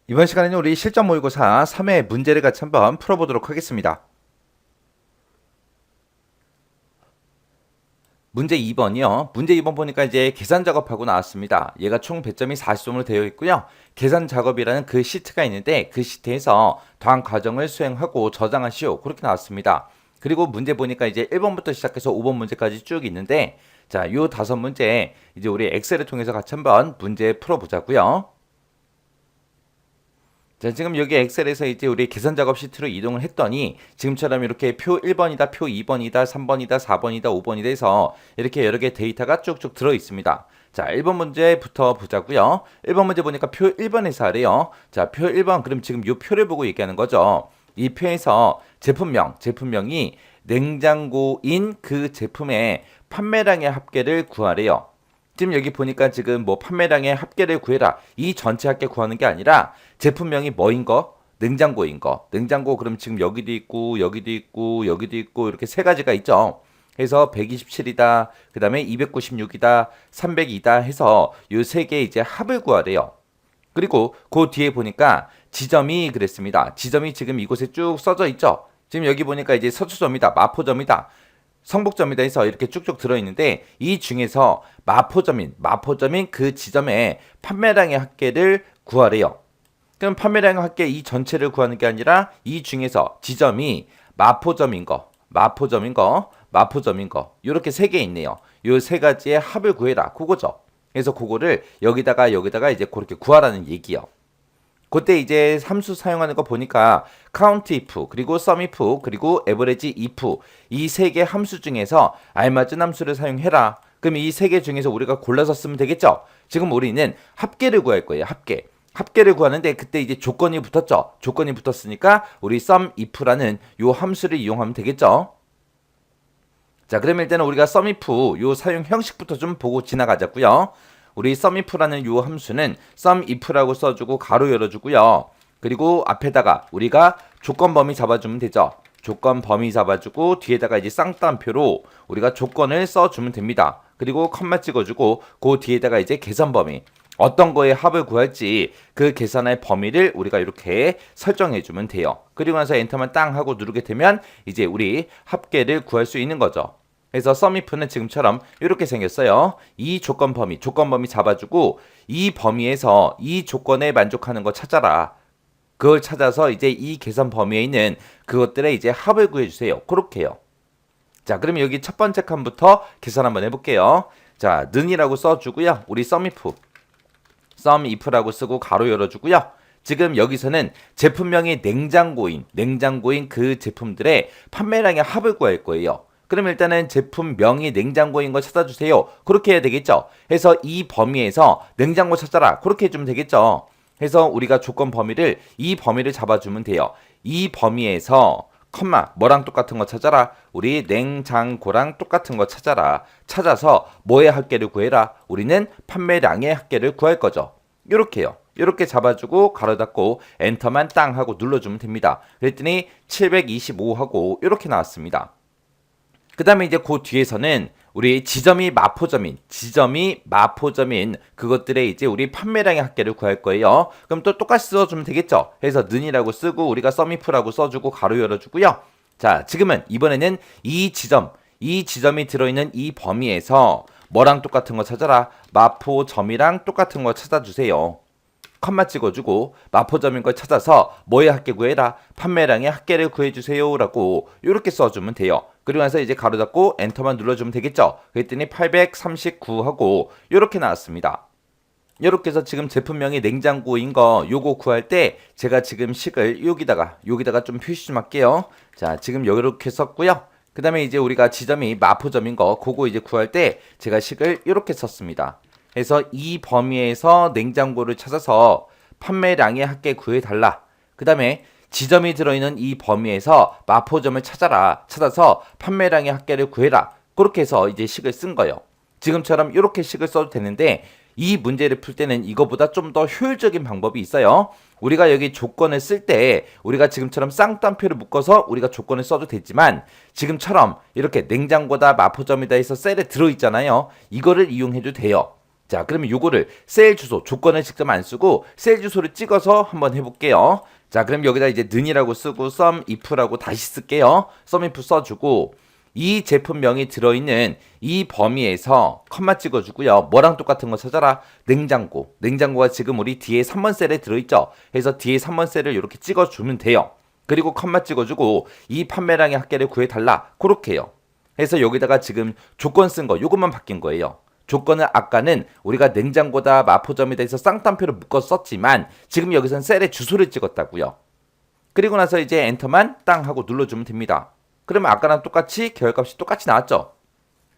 이번 시간에는 우리 실전 모의고사 3회 문제를 같이 한번 풀어보도록 하겠습니다. 문제 2번이요. 문제 2번 보니까 이제 계산 작업하고 나왔습니다. 얘가 총 배점이 40점으로 되어 있고요. 계산 작업이라는 그 시트가 있는데 그 시트에서 더한 과정을 수행하고 저장하시오. 그렇게 나왔습니다. 그리고 문제 보니까 이제 1번부터 시작해서 5번 문제까지 쭉 있는데 자, 요 5문제 이제 우리 엑셀을 통해서 같이 한번 문제 풀어보자고요. 자, 지금 여기 엑셀에서 이제 우리 계산 작업 시트로 이동을 했더니 지금처럼 이렇게 표 1번이다, 표 2번이다, 3번이다, 4번이다, 5번이다 해서 이렇게 여러 개 데이터가 쭉쭉 들어 있습니다. 자, 1번 문제부터 보자고요. 1번 문제 보니까 표 1번에서 하래요. 자, 표 1번 그럼 지금 이 표를 보고 얘기하는 거죠. 이 표에서 제품명이 냉장고인 그 제품의 판매량의 합계를 구하래요. 지금 여기 보니까 지금 뭐 판매량의 합계를 구해라. 이 전체 합계 구하는 게 아니라 제품명이 뭐인 거? 냉장고인 거. 냉장고 그럼 지금 여기도 있고 여기도 있고 여기도 있고 이렇게 세 가지가 있죠. 해서 127이다. 그다음에 296이다. 300이다 해서 요 세 개 이제 합을 구하래요. 그리고 그 뒤에 보니까 지점이 그랬습니다. 지점이 지금 이곳에 쭉 써져 있죠. 지금 여기 보니까 이제 서초점이다. 마포점이다. 성북점이다 해서 이렇게 쭉쭉 들어있는데 이 중에서 마포점인 그 지점의 판매량의 합계를 구하래요. 그럼 판매량의 합계 이 전체를 구하는 게 아니라 이 중에서 지점이 마포점인 거 이렇게 세 개 있네요. 요 세 가지의 합을 구해라. 그거죠. 그래서 그거를 여기다가 이제 그렇게 구하라는 얘기요. 그때 이제 함수 사용하는 거 보니까 count if 그리고 sum if 그리고 average if 이 세 개 함수 중에서 알맞은 함수를 사용해라. 그럼 이 세 개 중에서 우리가 골라서 쓰면 되겠죠? 지금 우리는 합계를 구할 거예요. 합계를 구하는데 그때 이제 조건이 붙었죠. 조건이 붙었으니까 우리 sum if라는 요 함수를 이용하면 되겠죠? 자, 그러면 일단은 우리가 sum if 요 사용 형식부터 좀 보고 지나가자고요. 우리 sumif라는 요 함수는 sumif라고 써주고 가로 열어주고요. 그리고 앞에다가 우리가 조건 범위 잡아주면 되죠. 조건 범위 잡아주고 뒤에다가 이제 쌍따옴표로 우리가 조건을 써주면 됩니다. 그리고 컴마 찍어주고 그 뒤에다가 이제 계산 범위 어떤 거에 합을 구할지 그 계산의 범위를 우리가 이렇게 설정해주면 돼요. 그리고 나서 엔터만 땅 하고 누르게 되면 이제 우리 합계를 구할 수 있는 거죠. 그래서 sumif는 지금처럼 이렇게 생겼어요. 이 조건 범위 잡아주고 이 범위에서 이 조건에 만족하는 거 찾아라. 그걸 찾아서 이제 이 계산 범위에 있는 그것들의 이제 합을 구해주세요. 그렇게요. 자, 그러면 여기 첫 번째 칸부터 계산 한번 해볼게요. 자, 는이라고 써주고요. 우리 sumif라고 쓰고 가로 열어주고요. 지금 여기서는 제품명이 냉장고인 그 제품들의 판매량의 합을 구할 거예요. 그럼 일단은 제품명이 냉장고인 거 찾아주세요. 그렇게 해야 되겠죠. 해서 이 범위에서 냉장고 찾아라. 그렇게 해주면 되겠죠. 해서 우리가 조건 범위를 이 범위를 잡아주면 돼요. 이 범위에서 컴마 뭐랑 똑같은 거 찾아라. 우리 냉장고랑 똑같은 거 찾아라. 찾아서 뭐의 합계를 구해라. 우리는 판매량의 합계를 구할 거죠. 요렇게요. 이렇게 잡아주고 가로 닫고 엔터만 땅 하고 눌러주면 됩니다. 그랬더니 725 하고 이렇게 나왔습니다. 그 다음에 이제 그 뒤에서는 우리 지점이 마포점인 그것들의 이제 우리 판매량의 합계를 구할 거예요. 그럼 또 똑같이 써주면 되겠죠. 해서 는이라고 쓰고 우리가 sumif라고 써주고 가로 열어주고요. 자, 지금은 이번에는 이 지점이 들어있는 이 범위에서 뭐랑 똑같은 거 찾아라. 마포점이랑 똑같은 거 찾아주세요. 컴마 찍어주고 마포점인 걸 찾아서 뭐의 합계 구해라. 판매량의 합계를 구해주세요. 라고 이렇게 써주면 돼요. 그리고 나서 이제 가로 닫고 엔터만 눌러주면 되겠죠. 그랬더니 839 하고 이렇게 나왔습니다. 이렇게 해서 지금 제품명이 냉장고인 거 요거 구할 때 제가 지금 식을 여기다가 좀 표시 좀 할게요. 자, 지금 이렇게 썼고요. 그 다음에 이제 우리가 지점이 마포점인 거 그거 이제 구할 때 제가 식을 이렇게 썼습니다. 그래서 이 범위에서 냉장고를 찾아서 판매량의 합계 구해달라. 그 다음에 지점이 들어있는 이 범위에서 마포점을 찾아서 판매량의 합계를 구해라. 그렇게 해서 이제 식을 쓴 거예요. 지금처럼 이렇게 식을 써도 되는데 이 문제를 풀 때는 이거보다 좀 더 효율적인 방법이 있어요. 우리가 여기 조건을 쓸 때 우리가 지금처럼 쌍따옴표를 묶어서 우리가 조건을 써도 되지만 지금처럼 이렇게 냉장고다 마포점이다 해서 셀에 들어있잖아요. 이거를 이용해도 돼요. 자, 그러면 요거를 셀 주소, 조건을 직접 안 쓰고 셀 주소를 찍어서 한번 해볼게요. 자, 그럼 여기다 이제 는이라고 쓰고 sum if라고 다시 쓸게요. sum if 써주고 이 제품명이 들어있는 이 범위에서 컴마 찍어주고요. 뭐랑 똑같은 거 찾아라? 냉장고. 냉장고가 지금 우리 뒤에 3번 셀에 들어있죠. 그래서 뒤에 3번 셀을 이렇게 찍어주면 돼요. 그리고 컴마 찍어주고 이 판매량의 합계를 구해달라. 그렇게 해요. 그래서 여기다가 지금 조건 쓴 거 요것만 바뀐 거예요. 조건은 아까는 우리가 냉장고다 마포점이다 해서 쌍따옴표를 묶어 썼지만 지금 여기서는 셀에 주소를 찍었다고요. 그리고 나서 이제 엔터만 땅 하고 눌러주면 됩니다. 그러면 아까랑 똑같이 계열값이 똑같이 나왔죠.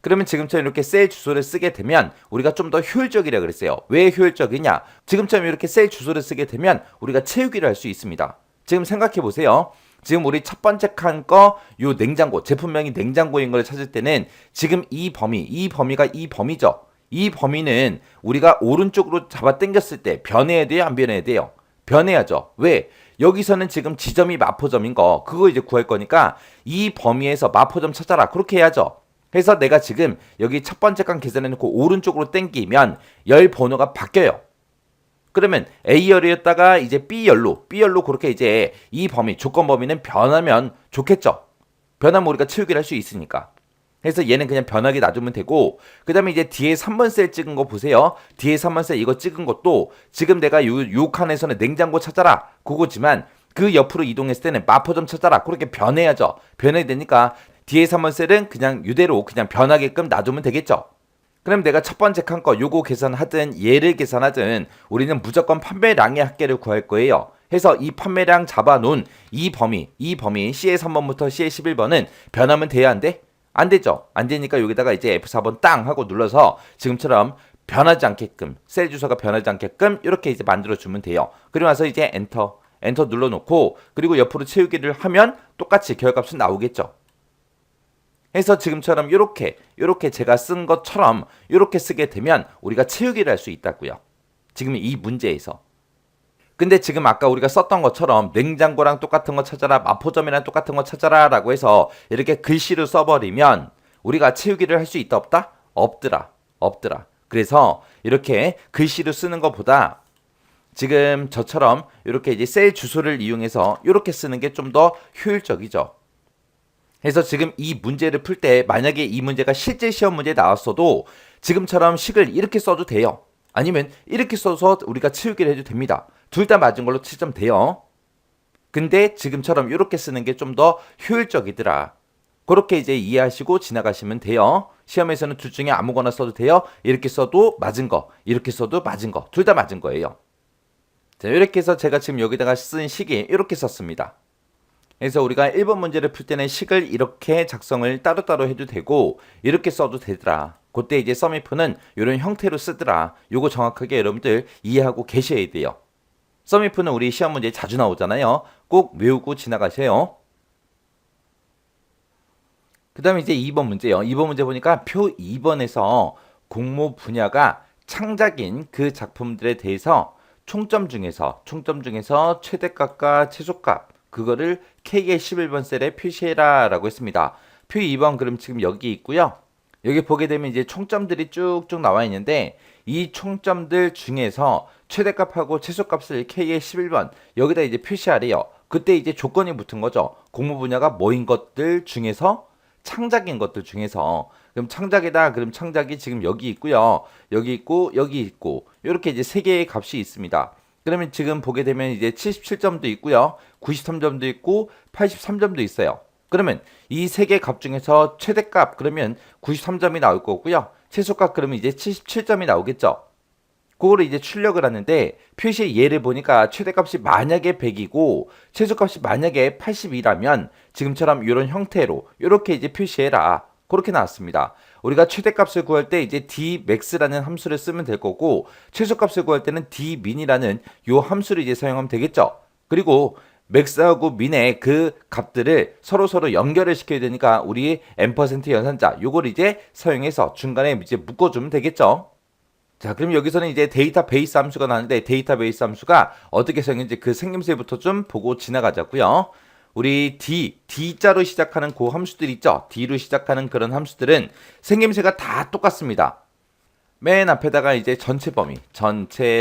그러면 지금처럼 이렇게 셀 주소를 쓰게 되면 우리가 좀 더 효율적이라 그랬어요. 왜 효율적이냐? 지금처럼 이렇게 셀 주소를 쓰게 되면 우리가 채우기를 할 수 있습니다. 지금 생각해 보세요. 지금 우리 첫 번째 칸 거 요 냉장고, 제품명이 냉장고인 걸 찾을 때는 지금 이 범위가 이 범위죠. 이 범위는 우리가 오른쪽으로 잡아 당겼을 때 변해야 돼요? 안 변해야 돼요? 변해야죠. 왜? 여기서는 지금 지점이 마포점인 거 그거 이제 구할 거니까 이 범위에서 마포점 찾아라. 그렇게 해야죠. 그래서 내가 지금 여기 첫 번째 칸 계산해놓고 오른쪽으로 당기면 열 번호가 바뀌어요. 그러면 A열이었다가 이제 B열로 그렇게 이제 이 범위, 조건 범위는 변하면 좋겠죠. 변하면 우리가 채우기를 할 수 있으니까. 그래서 얘는 그냥 변하게 놔두면 되고 그 다음에 이제 뒤에 3번 셀 찍은 거 보세요. 뒤에 3번 셀 이거 찍은 것도 지금 내가 요 칸에서는 냉장고 찾아라 그거지만 그 옆으로 이동했을 때는 마포점 찾아라 그렇게 변해야죠. 변해야 되니까 뒤에 3번 셀은 그냥 이대로 그냥 변하게끔 놔두면 되겠죠. 그럼 내가 첫 번째 칸 거 요거 계산하든 얘를 계산하든 우리는 무조건 판매량의 합계를 구할 거예요. 해서 이 판매량 잡아놓은 이 범위 C의 3번부터 C의 11번은 변하면 돼야 안 돼? 안 되죠. 안 되니까 여기다가 이제 F4번 땅 하고 눌러서 지금처럼 변하지 않게끔 셀 주소가 변하지 않게끔 이렇게 이제 만들어 주면 돼요. 그리고 나서 이제 엔터 눌러 놓고 그리고 옆으로 채우기를 하면 똑같이 결과값은 나오겠죠. 해서 지금처럼 요렇게 제가 쓴 것처럼 요렇게 쓰게 되면 우리가 채우기를 할 수 있다고요. 지금 이 문제에서. 근데 지금 아까 우리가 썼던 것처럼 냉장고랑 똑같은 거 찾아라, 마포점이랑 똑같은 거 찾아라 라고 해서 이렇게 글씨로 써버리면 우리가 채우기를 할 수 있다 없다? 없더라. 그래서 이렇게 글씨로 쓰는 것보다 지금 저처럼 이렇게 이제 셀 주소를 이용해서 이렇게 쓰는 게 좀 더 효율적이죠. 그래서 지금 이 문제를 풀 때 만약에 이 문제가 실제 시험 문제에 나왔어도 지금처럼 식을 이렇게 써도 돼요. 아니면 이렇게 써서 우리가 채우기를 해도 됩니다. 둘 다 맞은 걸로 7점 돼요. 근데 지금처럼 이렇게 쓰는 게 좀 더 효율적이더라. 그렇게 이제 이해하시고 지나가시면 돼요. 시험에서는 둘 중에 아무거나 써도 돼요. 이렇게 써도 맞은 거, 이렇게 써도 맞은 거, 둘 다 맞은 거예요. 자, 이렇게 해서 제가 지금 여기다가 쓴 식이 이렇게 썼습니다. 그래서 우리가 1번 문제를 풀 때는 식을 이렇게 작성을 따로따로 해도 되고 이렇게 써도 되더라. 그때 이제 썸이프는 이런 형태로 쓰더라. 요거 정확하게 여러분들 이해하고 계셔야 돼요. 썸이프는 우리 시험 문제에 자주 나오잖아요. 꼭 외우고 지나가세요. 그 다음에 이제 2번 문제요. 2번 문제 보니까 표 2번에서 공모 분야가 창작인 그 작품들에 대해서 총점 중에서 최대값과 최소값 그거를 K의 11번 셀에 표시해라 라고 했습니다. 표 2번 그럼 지금 여기 있고요. 여기 보게 되면 이제 총점들이 쭉쭉 나와 있는데 이 총점들 중에서 최대값하고 최소값을 K의 11번 여기다 이제 표시하래요. 그때 이제 조건이 붙은 거죠. 공모 분야가 뭐인 것들 중에서 창작인 것들 중에서 그럼 창작이다. 그럼 창작이 지금 여기 있고요. 여기 있고 이렇게 이제 세 개의 값이 있습니다. 그러면 지금 보게 되면 이제 77점도 있고요. 93점도 있고 83점도 있어요. 그러면 이 세 개 값 중에서 최대값 그러면 93점이 나올 거고요. 최소값 그러면 이제 77점이 나오겠죠. 그거를 이제 출력을 하는데 표시 예를 보니까 최대값이 만약에 100이고 최소값이 만약에 82라면 지금처럼 이런 형태로 이렇게 이제 표시해라. 그렇게 나왔습니다. 우리가 최대값을 구할 때 이제 dmax라는 함수를 쓰면 될 거고 최소값을 구할 때는 dmin이라는 요 함수를 이제 사용하면 되겠죠. 그리고 max하고 min의 그 값들을 서로 연결을 시켜야 되니까 우리 n% 연산자 요걸 이제 사용해서 중간에 이제 묶어주면 되겠죠. 자, 그럼 여기서는 이제 데이터베이스 함수가 나왔는데 데이터베이스 함수가 어떻게 사용했는지 그 생김새부터 좀 보고 지나가자고요. 우리 D자로 시작하는 그 함수들 있죠? D로 시작하는 그런 함수들은 생김새가 다 똑같습니다. 맨 앞에다가 이제 전체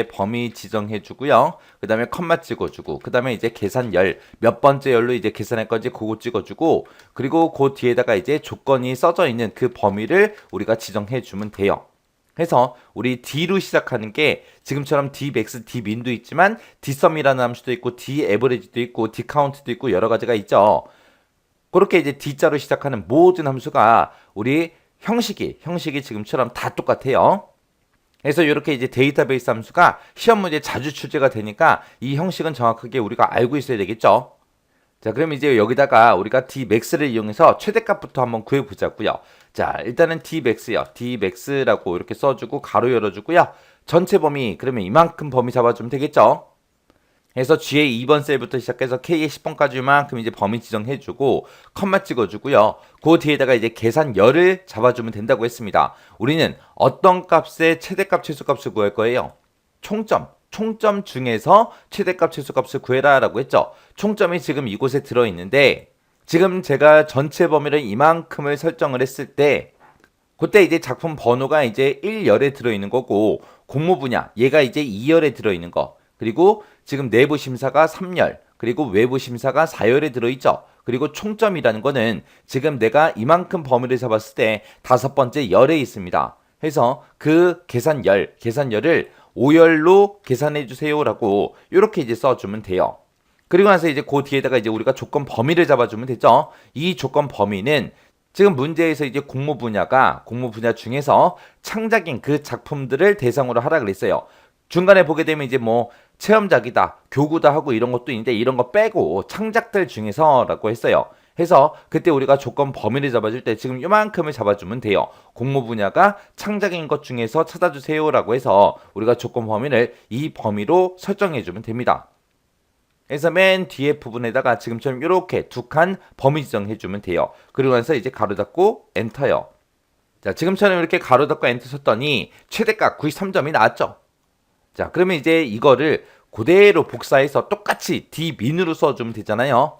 범위 지정해 주고요. 그 다음에 컴마 찍어주고, 그 다음에 이제 계산열, 몇 번째 열로 이제 계산할 건지 그거 찍어주고, 그리고 그 뒤에다가 이제 조건이 써져 있는 그 범위를 우리가 지정해 주면 돼요. 해서 우리 D로 시작하는 게 지금처럼 Dmax, Dmin도 있지만 Dsum이라는 함수도 있고 Daverage도 있고 Dcount도 있고 여러 가지가 있죠. 그렇게 이제 D자로 시작하는 모든 함수가 우리 형식이 지금처럼 다 똑같아요. 그래서 이렇게 이제 데이터베이스 함수가 시험 문제에 자주 출제가 되니까 이 형식은 정확하게 우리가 알고 있어야 되겠죠. 자, 그럼 이제 여기다가 우리가 Dmax를 이용해서 최대값부터 한번 구해보자고요. 자, 일단은 Dmax요. Dmax라고 이렇게 써주고 가로 열어주고요. 전체 범위, 그러면 이만큼 범위 잡아주면 되겠죠. 해서 G의 2번 셀부터 시작해서 K의 10번까지 이만큼 이제 범위 지정해주고 컴마 찍어주고요. 그 뒤에다가 이제 계산열을 잡아주면 된다고 했습니다. 우리는 어떤 값의 최대값, 최소값을 구할 거예요? 총점 중에서 최대값, 최소값을 구해라 라고 했죠. 총점이 지금 이곳에 들어있는데 지금 제가 전체 범위를 이만큼을 설정을 했을 때 그때 이제 작품 번호가 이제 1열에 들어있는 거고 공모 분야 얘가 이제 2열에 들어있는 거, 그리고 지금 내부 심사가 3열, 그리고 외부 심사가 4열에 들어있죠. 그리고 총점이라는 거는 지금 내가 이만큼 범위를 잡았을 때 5번째 열에 있습니다. 해서 그 계산열을 5열로 계산해 주세요라고 이렇게 이제 써주면 돼요. 그리고 나서 이제 그 뒤에다가 이제 우리가 조건 범위를 잡아주면 되죠. 이 조건 범위는 지금 문제에서 이제 공모 분야 중에서 창작인 그 작품들을 대상으로 하라 그랬어요. 중간에 보게 되면 이제 뭐 체험작이다, 교구다 하고 이런 것도 있는데 이런 거 빼고 창작들 중에서라고 했어요. 해서 그때 우리가 조건 범위를 잡아줄 때 지금 요만큼을 잡아주면 돼요. 공모 분야가 창작인 것 중에서 찾아주세요라고 해서 우리가 조건 범위를 이 범위로 설정해주면 됩니다. 그래서 맨 뒤에 부분에다가 지금처럼 이렇게 두 칸 범위 지정해주면 돼요. 그리고 나서 이제 가로 닫고 엔터요. 자, 지금처럼 이렇게 가로 닫고 엔터 쳤더니 최대값 93점이 나왔죠. 자, 그러면 이제 이거를 그대로 복사해서 똑같이 D민으로 써주면 되잖아요.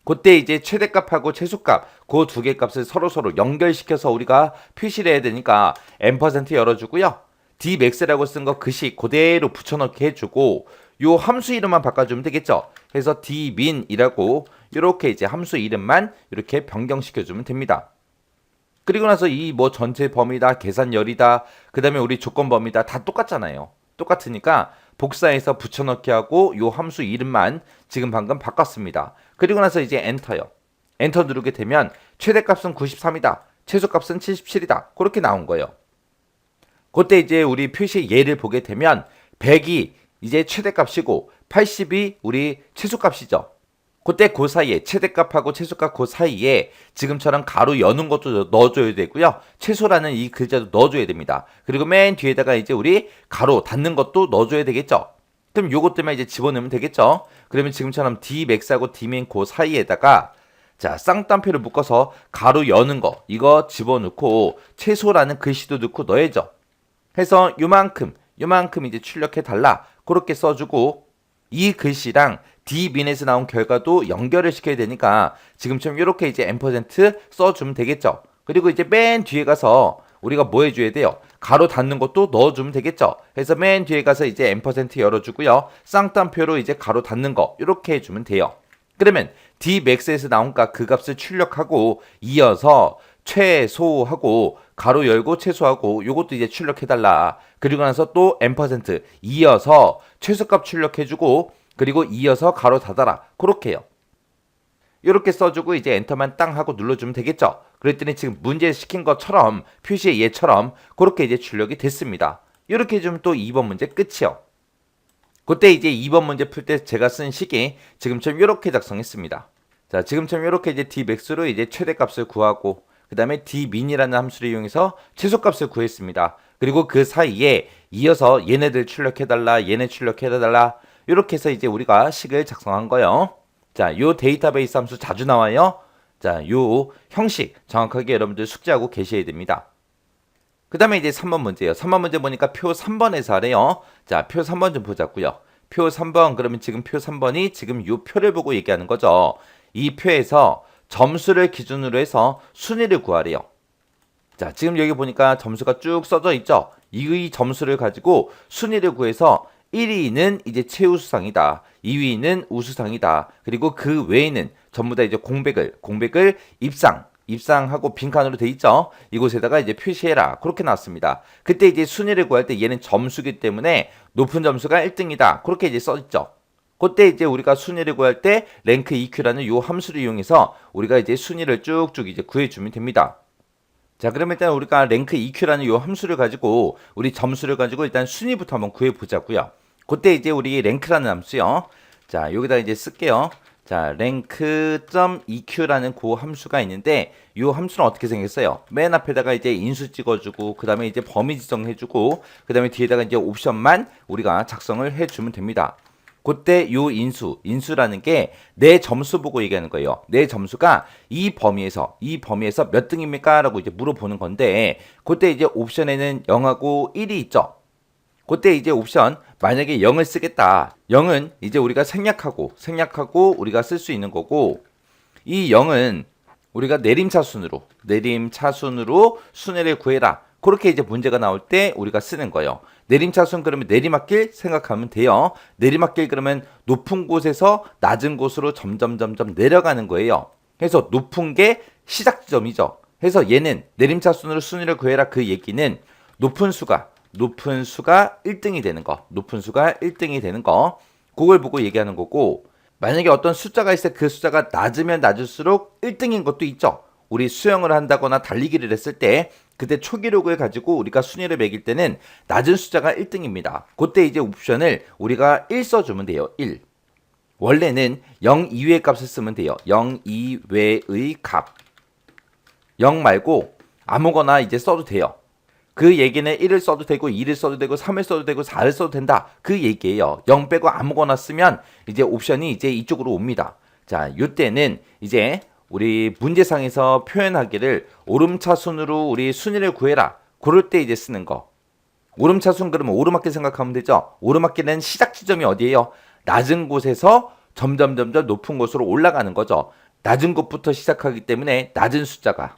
그때 이제 최대값하고 최소값 그 두 개 값을 서로 연결시켜서 우리가 표시를 해야 되니까 M% 열어주고요. Dmax라고 쓴 거 글씨 그대로 붙여넣기 해주고 요 함수 이름만 바꿔주면 되겠죠. 그래서 Dmin이라고 이렇게 이제 함수 이름만 이렇게 변경시켜주면 됩니다. 그리고 나서 이 뭐 전체 범위다, 계산열이다, 그 다음에 우리 조건 범위다 다 똑같잖아요. 똑같으니까 복사해서 붙여넣기 하고 요 함수 이름만 지금 방금 바꿨습니다. 그리고 나서 이제 엔터요. 엔터 누르게 되면 최대값은 93이다. 최소값은 77이다. 그렇게 나온 거예요. 그때 이제 우리 표시 예를 보게 되면 100이 이제 최대값이고 80이 우리 최소값이죠. 그때 그 사이에 최대값하고 최소값 그 사이에 지금처럼 가로 여는 것도 넣어줘야 되고요. 최소라는 이 글자도 넣어줘야 됩니다. 그리고 맨 뒤에다가 이제 우리 가로 닫는 것도 넣어줘야 되겠죠. 그럼 요것 때문에 이제 집어넣으면 되겠죠. 그러면 지금처럼 Dmax하고 Dmin 그 사이에다가 자, 쌍따옴표를 묶어서 가로 여는 거 이거 집어넣고 최소라는 글씨도 넣고 넣어야죠. 해서 요만큼 이제 출력해 달라. 그렇게 써주고 이 글씨랑 D민에서 나온 결과도 연결을 시켜야 되니까 지금처럼 이렇게 이제 M% 써주면 되겠죠. 그리고 이제 맨 뒤에 가서 우리가 뭐 해줘야 돼요? 가로 닫는 것도 넣어주면 되겠죠. 그래서 맨 뒤에 가서 이제 M% 열어주고요. 쌍따옴표로 이제 가로 닫는 거 이렇게 해주면 돼요. 그러면 Dmax에서 나온 그 값을 출력하고 이어서 최소하고 가로 열고 최소하고 요것도 이제 출력해달라. 그리고 나서 또 M% 이어서 최소값 출력해주고 그리고 이어서 가로 닫아라. 그렇게 해요. 이렇게 써주고 이제 엔터만 땅 하고 눌러주면 되겠죠. 그랬더니 지금 문제 시킨 것처럼 표시의 예처럼 그렇게 이제 출력이 됐습니다. 이렇게 해주면 또 2번 문제 끝이요. 그때 이제 2번 문제 풀 때 제가 쓴 식이 지금처럼 이렇게 작성했습니다. 자, 지금처럼 이렇게 이제 Dmax로 이제 최대값을 구하고 그 다음에 Dmin이라는 함수를 이용해서 최소값을 구했습니다. 그리고 그 사이에 이어서 얘네들 출력해달라, 얘네 출력해달라 이렇게 해서 이제 우리가 식을 작성한 거예요. 자, 요 데이터베이스 함수 자주 나와요. 자, 요 형식 정확하게 여러분들 숙지하고 계셔야 됩니다. 그 다음에 이제 3번 문제예요. 3번 문제 보니까 표 3번에서 하래요. 자, 표 3번 좀 보자고요. 표 3번, 그러면 지금 표 3번이 지금 요 표를 보고 얘기하는 거죠. 이 표에서 점수를 기준으로 해서 순위를 구하래요. 자, 지금 여기 보니까 점수가 쭉 써져 있죠. 이 점수를 가지고 순위를 구해서 1위는 이제 최우수상이다. 2위는 우수상이다. 그리고 그 외에는 전부 다 이제 공백을 입상하고 빈칸으로 돼 있죠. 이곳에다가 이제 표시해라. 그렇게 나왔습니다. 그때 이제 순위를 구할 때 얘는 점수기 때문에 높은 점수가 1등이다. 그렇게 이제 써 있죠. 그때 이제 우리가 순위를 구할 때 랭크 EQ라는 요 함수를 이용해서 우리가 이제 순위를 쭉쭉 이제 구해주면 됩니다. 자, 그럼 일단 우리가 랭크 EQ라는 요 함수를 가지고 우리 점수를 가지고 일단 순위부터 한번 구해 보자고요. 그때 이제 우리 랭크라는 함수요. 자, 여기다 이제 쓸게요. 자, rank.eq라는 그 함수가 있는데 이 함수는 어떻게 생겼어요? 맨 앞에다가 이제 인수 찍어주고 그 다음에 이제 범위 지정해주고 그 다음에 뒤에다가 이제 옵션만 우리가 작성을 해주면 됩니다. 그때 요 인수라는 게 내 점수 보고 얘기하는 거예요. 내 점수가 이 범위에서 몇 등입니까? 라고 이제 물어보는 건데 그때 이제 옵션에는 0하고 1이 있죠. 그때 이제 옵션 만약에 0을 쓰겠다. 0은 이제 우리가 생략하고 우리가 쓸 수 있는 거고 이 0은 우리가 내림차순으로 순위를 구해라. 그렇게 이제 문제가 나올 때 우리가 쓰는 거예요. 내림차순 그러면 내리막길 생각하면 돼요. 내리막길 그러면 높은 곳에서 낮은 곳으로 점점 내려가는 거예요. 그래서 높은 게 시작 지점이죠. 그래서 얘는 내림차순으로 순위를 구해라 그 얘기는 높은 수가 1등이 되는 거. 그걸 보고 얘기하는 거고 만약에 어떤 숫자가 있을 때 그 숫자가 낮으면 낮을수록 1등인 것도 있죠. 우리 수영을 한다거나 달리기를 했을 때 그때 초기록을 가지고 우리가 순위를 매길 때는 낮은 숫자가 1등입니다. 그때 이제 옵션을 우리가 1 써주면 돼요. 1. 원래는 0 이외의 값을 쓰면 돼요. 0 이외의 값. 0 말고 아무거나 이제 써도 돼요. 그 얘기는 1을 써도 되고 2를 써도 되고 3을 써도 되고 4를 써도 된다. 그 얘기예요. 0 빼고 아무거나 쓰면 이제 옵션이 이제 이쪽으로 옵니다. 자, 요때는 이제 우리 문제상에서 표현하기를 오름차순으로 우리 순위를 구해라. 그럴 때 이제 쓰는 거. 오름차순 그러면 오르막길 생각하면 되죠. 오르막길은 시작 지점이 어디예요? 낮은 곳에서 점점 높은 곳으로 올라가는 거죠. 낮은 곳부터 시작하기 때문에 낮은 수가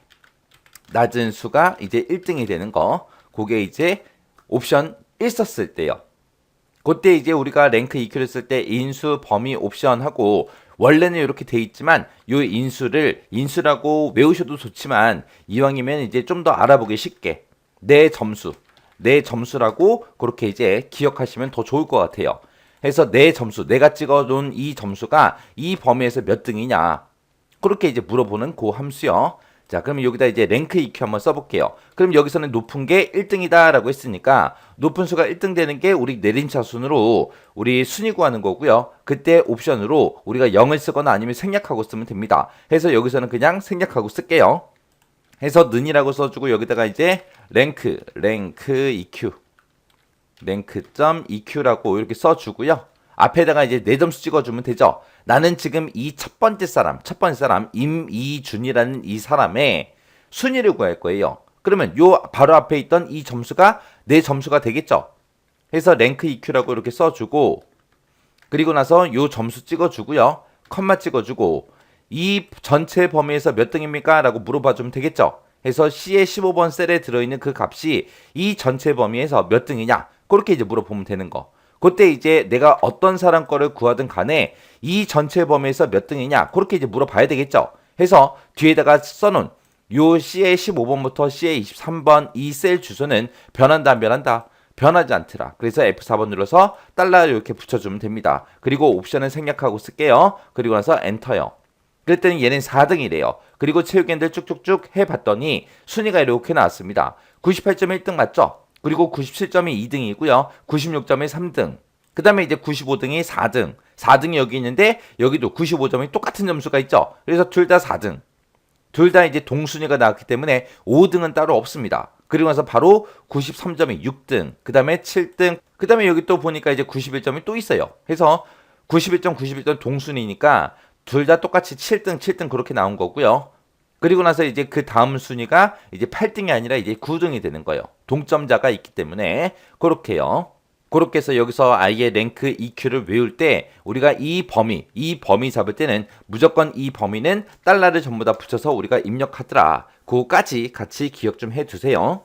이제 1등이 되는 거. 그게 이제 옵션 1 썼을 때요. 그때 이제 우리가 랭크 EQ를 쓸 때 인수, 범위, 옵션 하고 원래는 이렇게 돼 있지만 요 인수라고 외우셔도 좋지만 이왕이면 이제 좀 더 알아보기 쉽게 내 점수라고 그렇게 이제 기억하시면 더 좋을 것 같아요. 그래서 내 점수, 내가 찍어놓은 이 점수가 이 범위에서 몇 등이냐 그렇게 이제 물어보는 그 함수요. 자, 그러면 여기다 이제 랭크 EQ 한번 써볼게요. 그럼 여기서는 높은 게 1등이다 라고 했으니까 높은 수가 1등 되는 게 우리 내림차순으로 우리 순위 구하는 거고요. 그때 옵션으로 우리가 0을 쓰거나 아니면 생략하고 쓰면 됩니다. 해서 여기서는 그냥 생략하고 쓸게요. 해서 는이라고 써주고 여기다가 이제 랭크.EQ라고 이렇게 써주고요. 앞에다가 이제 내 점수 찍어주면 되죠. 나는 지금 이 첫 번째 사람 임이준이라는 이 사람의 순위를 구할 거예요. 그러면 요 바로 앞에 있던 이 점수가 내 점수가 되겠죠. 해서 랭크 EQ라고 이렇게 써주고 그리고 나서 요 점수 찍어주고요. 컴마 찍어주고 이 전체 범위에서 몇 등입니까? 라고 물어봐주면 되겠죠. 해서 C의 15번 셀에 들어있는 그 값이 이 전체 범위에서 몇 등이냐? 그렇게 이제 물어보면 되는 거. 그때 이제 내가 어떤 사람 거를 구하든 간에 이 전체 범위에서 몇 등이냐 그렇게 이제 물어봐야 되겠죠. 해서 뒤에다가 써놓은 요 C의 15번부터 C의 23번 이 셀 주소는 변한다 안 변한다? 변하지 않더라. 그래서 F4번 눌러서 달러 이렇게 붙여주면 됩니다. 그리고 옵션은 생략하고 쓸게요. 그리고 나서 엔터요. 그랬더니 얘는 4등이래요. 그리고 체육인들 쭉쭉쭉 해봤더니 순위가 이렇게 나왔습니다. 98.1등 맞죠? 그리고 97점이 2등이고요. 96점이 3등. 그 다음에 이제 95등이 4등. 4등이 여기 있는데 여기도 95점이 똑같은 점수가 있죠. 그래서 둘 다 4등. 둘 다 이제 동순위가 나왔기 때문에 5등은 따로 없습니다. 그리고 나서 바로 93점이 6등. 그 다음에 7등. 그 다음에 여기 또 보니까 이제 91점이 또 있어요. 그래서 91점 동순위니까 둘 다 똑같이 7등 그렇게 나온 거고요. 그리고 나서 이제 그 다음 순위가 이제 8등이 아니라 이제 9등이 되는 거예요. 동점자가 있기 때문에 그렇게요. 그렇게 해서 여기서 아이의 랭크 EQ를 외울 때 우리가 이 범위 잡을 때는 무조건 이 범위는 달러를 전부 다 붙여서 우리가 입력하더라. 그거까지 같이 기억 좀 해두세요.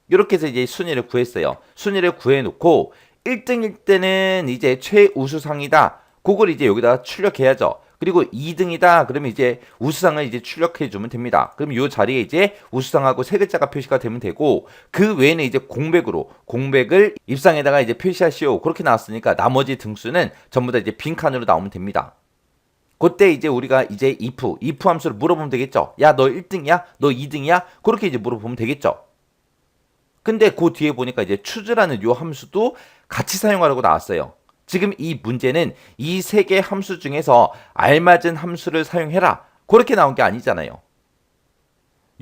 이렇게 해서 이제 순위를 구했어요. 순위를 구해놓고 1등일 때는 이제 최우수상이다. 그걸 이제 여기다가 출력해야죠. 그리고 2등이다. 그러면 이제 우수상을 이제 출력해주면 됩니다. 그럼 이 자리에 이제 우수상하고 세 글자가 표시가 되면 되고, 그 외에는 이제 공백을 입상에다가 이제 표시하시오. 그렇게 나왔으니까 나머지 등수는 전부 다 이제 빈칸으로 나오면 됩니다. 그때 이제 우리가 이제 if 함수를 물어보면 되겠죠. 야, 너 1등이야? 너 2등이야? 그렇게 이제 물어보면 되겠죠. 근데 그 뒤에 보니까 이제 choose라는 요 함수도 같이 사용하라고 나왔어요. 지금 이 문제는 이 세 개 함수 중에서 알맞은 함수를 사용해라. 그렇게 나온 게 아니잖아요.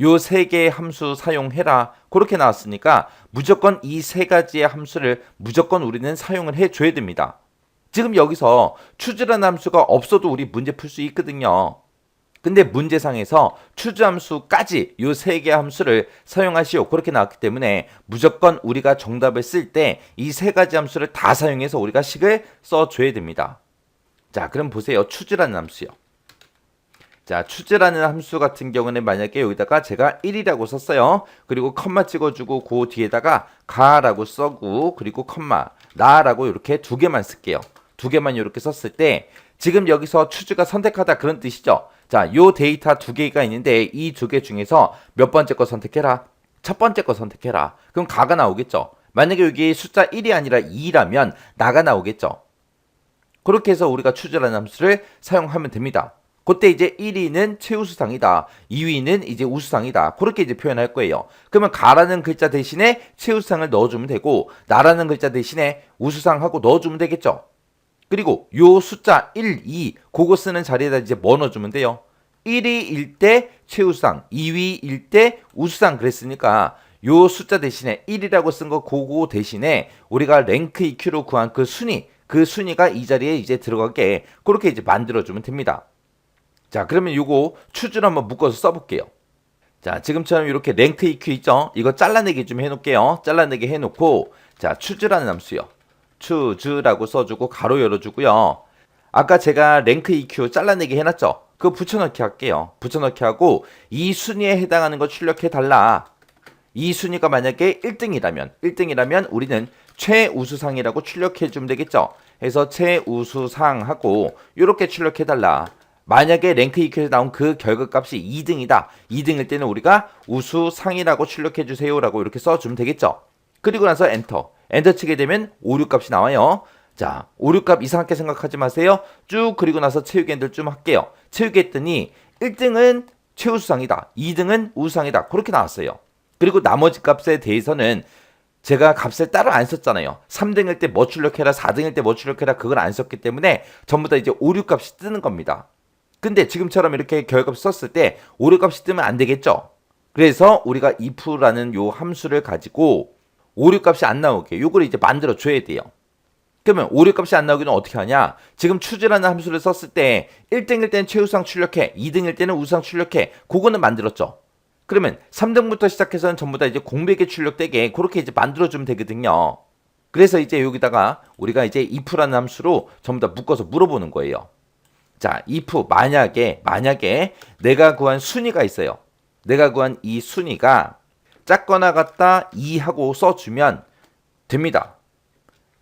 요 세 개의 함수 사용해라. 그렇게 나왔으니까 무조건 이 세 가지의 함수를 무조건 우리는 사용을 해줘야 됩니다. 지금 여기서 choose라는 함수가 없어도 우리 문제 풀 수 있거든요. 근데 문제상에서 추주 함수까지 요 세 개 함수를 사용하시오. 그렇게 나왔기 때문에 무조건 우리가 정답을 쓸 때 이 세 가지 함수를 다 사용해서 우리가 식을 써줘야 됩니다. 자, 그럼 보세요. 추주라는 함수요. 자, 추주라는 함수 같은 경우는 만약에 여기다가 제가 1이라고 썼어요. 그리고 컴마 찍어주고 그 뒤에다가 가라고 써고 그리고 컴마 나라고 이렇게 두 개만 쓸게요. 두 개만 이렇게 썼을 때 지금 여기서 추주가 선택하다 그런 뜻이죠. 자, 요 데이터 두 개가 있는데 이 두 개 중에서 몇 번째 거 선택해라? 첫 번째 거 선택해라. 그럼 가가 나오겠죠. 만약에 여기 숫자 1이 아니라 2라면 나가 나오겠죠. 그렇게 해서 우리가 추주라는 함수를 사용하면 됩니다. 그때 이제 1위는 최우수상이다. 2위는 이제 우수상이다. 그렇게 이제 표현할 거예요. 그러면 가라는 글자 대신에 최우수상을 넣어주면 되고 나라는 글자 대신에 우수상하고 넣어주면 되겠죠. 그리고 요 숫자 1, 2 그거 쓰는 자리에다 이제 뭐 넣어주면 돼요. 1위일 때 최우수상, 2위일 때 우수상 그랬으니까 요 숫자 대신에 1이라고 쓴 거 그거 대신에 우리가 랭크 EQ로 구한 그 순위가 이 자리에 이제 들어가게 그렇게 이제 만들어주면 됩니다. 자, 그러면 요거 추주를 한번 묶어서 써볼게요. 자, 지금처럼 이렇게 랭크 EQ 있죠? 이거 잘라내기 좀 해놓을게요. 잘라내기 해놓고 자, 추주라는 함수요. choose라고 써주고 가로 열어주고요. 아까 제가 랭크 EQ 잘라내기 해놨죠? 그거 붙여넣기 할게요. 붙여넣기 하고 이 순위에 해당하는 거 출력해달라. 이 순위가 만약에 1등이라면 우리는 최우수상이라고 출력해주면 되겠죠? 해서 최우수상하고 이렇게 출력해달라. 만약에 랭크 EQ에서 나온 그 결과값이 2등이다. 2등일 때는 우리가 우수상이라고 출력해주세요 라고 이렇게 써주면 되겠죠? 그리고 나서 엔터 치게 되면 5, 6 값이 나와요. 자, 5, 6 값 이상하게 생각하지 마세요. 쭉 그리고 나서 채우기 핸들 좀 할게요. 채우기 했더니 1등은 최우수상이다. 2등은 우수상이다. 그렇게 나왔어요. 그리고 나머지 값에 대해서는 제가 값을 따로 안 썼잖아요. 3등일 때 뭐 출력해라, 4등일 때 뭐 출력해라 그걸 안 썼기 때문에 전부 다 이제 5, 6 값이 뜨는 겁니다. 근데 지금처럼 이렇게 결과값 썼을 때 5, 6 값이 뜨면 안 되겠죠. 그래서 우리가 if라는 요 함수를 가지고 5, 6 값이 안 나오게 요걸 이제 만들어 줘야 돼요. 그러면 5, 6 값이 안 나오기는 어떻게 하냐? 지금 choose라는 함수를 썼을 때 1등일 때는 최우수상 출력해, 2등일 때는 우수상 출력해. 그거는 만들었죠. 그러면 3등부터 시작해서는 전부 다 이제 공백에 출력되게 그렇게 이제 만들어주면 되거든요. 그래서 이제 여기다가 우리가 이제 if라는 함수로 전부 다 묶어서 물어보는 거예요. 자, if 만약에 내가 구한 순위가 있어요. 내가 구한 이 순위가 작거나 같다 2하고 써주면 됩니다.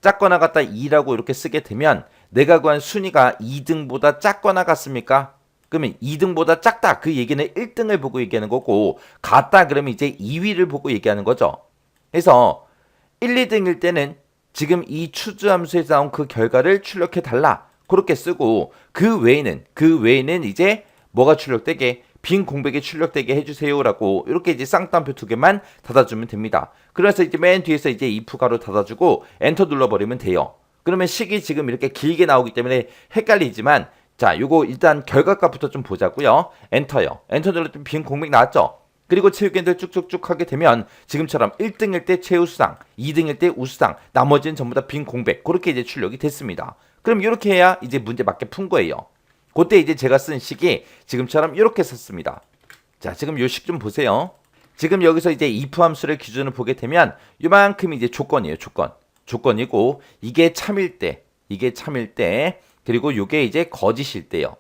작거나 같다 2라고 이렇게 쓰게 되면 내가 구한 순위가 2등보다 작거나 같습니까? 그러면 2등보다 작다 그 얘기는 1등을 보고 얘기하는 거고 같다 그러면 이제 2위를 보고 얘기하는 거죠. 그래서 1, 2등일 때는 지금 이 choose 함수에서 나온 그 결과를 출력해 달라 그렇게 쓰고 그 외에는 이제 뭐가 출력되게 빈 공백에 출력되게 해주세요라고 이렇게 이제 쌍따옴표 두 개만 닫아주면 됩니다. 그래서 이제 맨 뒤에서 이제 if 가로 닫아주고 엔터 눌러버리면 돼요. 그러면 식이 지금 이렇게 길게 나오기 때문에 헷갈리지만 자, 요거 일단 결과값부터 좀 보자고요. 엔터요. 엔터 눌렀더니 빈 공백 나왔죠? 그리고 채우기 핸들 쭉쭉쭉 하게 되면 지금처럼 1등일 때 최우수상, 2등일 때 우수상, 나머지는 전부 다 빈 공백 그렇게 이제 출력이 됐습니다. 그럼 이렇게 해야 이제 문제 맞게 푼 거예요. 그때 이제 제가 쓴 식이 지금처럼 이렇게 썼습니다. 자, 지금 요 식 좀 보세요. 지금 여기서 이제 if 함수를 기준으로 보게 되면 요만큼 이제 조건이에요, 조건. 조건이고 이게 참일 때, 이게 참일 때, 그리고 요게 이제 거짓일 때요.